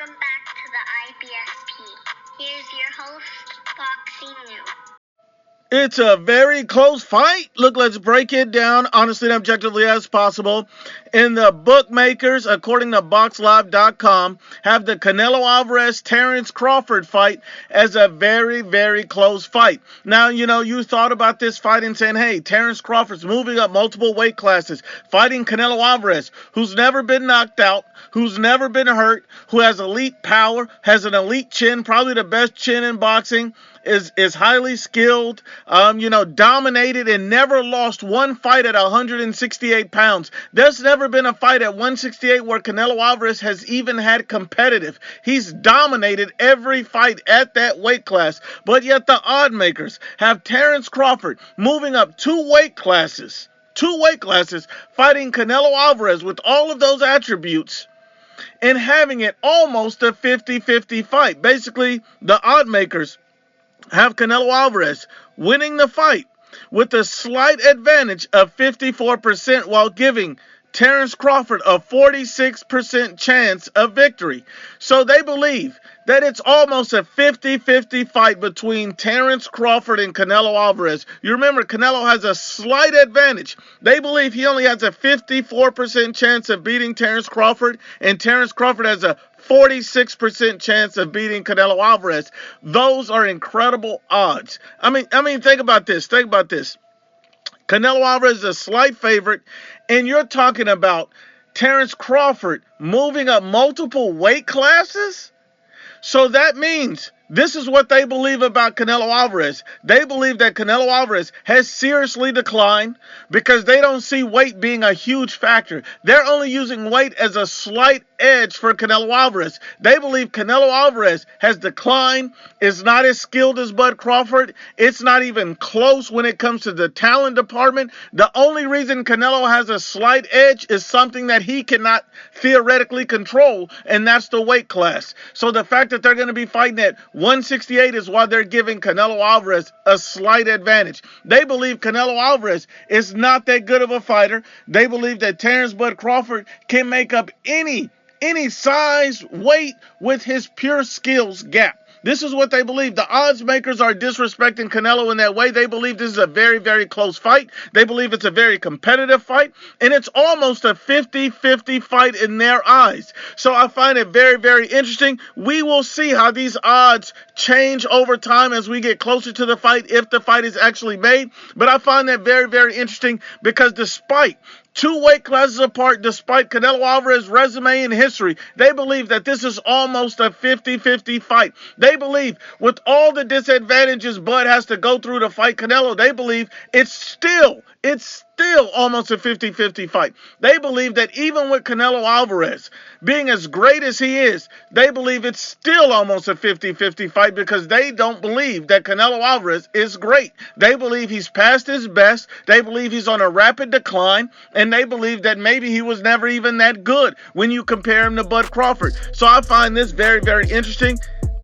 Welcome back to the IBSP. Here's your host, Foxy New. It's a very close fight. Look, let's break it down honestly and objectively as possible. And the bookmakers, according to BoxLive.com, have the Canelo Alvarez-Terence Crawford fight as a very, very close fight. Now, you thought about this fight and saying, hey, Terence Crawford's moving up multiple weight classes, fighting Canelo Alvarez, who's never been knocked out, who's never been hurt, who has elite power, has an elite chin, probably the best chin in boxing, is highly skilled, dominated and never lost one fight at 168 pounds. There's never been a fight at 168 where Canelo Alvarez has even had competitive. He's dominated every fight at that weight class. But yet the odd makers have Terence Crawford moving up two weight classes, fighting Canelo Alvarez with all of those attributes and having it almost a 50-50 fight. Basically, the odd makers have Canelo Alvarez winning the fight with a slight advantage of 54% while giving Terence Crawford a 46% chance of victory. So they believe that it's almost a 50-50 fight between Terence Crawford and Canelo Alvarez. You remember, Canelo has a slight advantage. They believe he only has a 54% chance of beating Terence Crawford, and Terence Crawford has a 46% chance of beating Canelo Alvarez. Those are incredible odds. I mean, think about this. Canelo Alvarez is a slight favorite, and you're talking about Terence Crawford moving up multiple weight classes? So that means this is what they believe about Canelo Alvarez. They believe that Canelo Alvarez has seriously declined because they don't see weight being a huge factor. They're only using weight as a slight edge for Canelo Alvarez. They believe Canelo Alvarez has declined, is not as skilled as Bud Crawford. It's not even close when it comes to the talent department. The only reason Canelo has a slight edge is something that he cannot theoretically control, and that's the weight class. So the fact that they're going to be fighting at 168 is why they're giving Canelo Alvarez a slight advantage. They believe Canelo Alvarez is not that good of a fighter. They believe that Terence Bud Crawford can make up any size, weight with his pure skills gap. This is what they believe. The odds makers are disrespecting Canelo in that way. They believe this is a very, very close fight. They believe it's a very competitive fight. And it's almost a 50-50 fight in their eyes. So I find it very, very interesting. We will see how these odds change over time as we get closer to the fight, if the fight is actually made. But I find that very, very interesting because despite two weight classes apart, despite Canelo Alvarez's resume and history, they believe that this is almost a 50-50 fight. They believe with all the disadvantages Bud has to go through to fight Canelo, they believe it's still almost a 50-50 fight. They believe that even with Canelo Alvarez being as great as he is, they believe it's still almost a 50-50 fight because they don't believe that Canelo Alvarez is great. They believe he's past his best. They believe he's on a rapid decline, and they believe that maybe he was never even that good when you compare him to Bud Crawford. So I find this very, very interesting.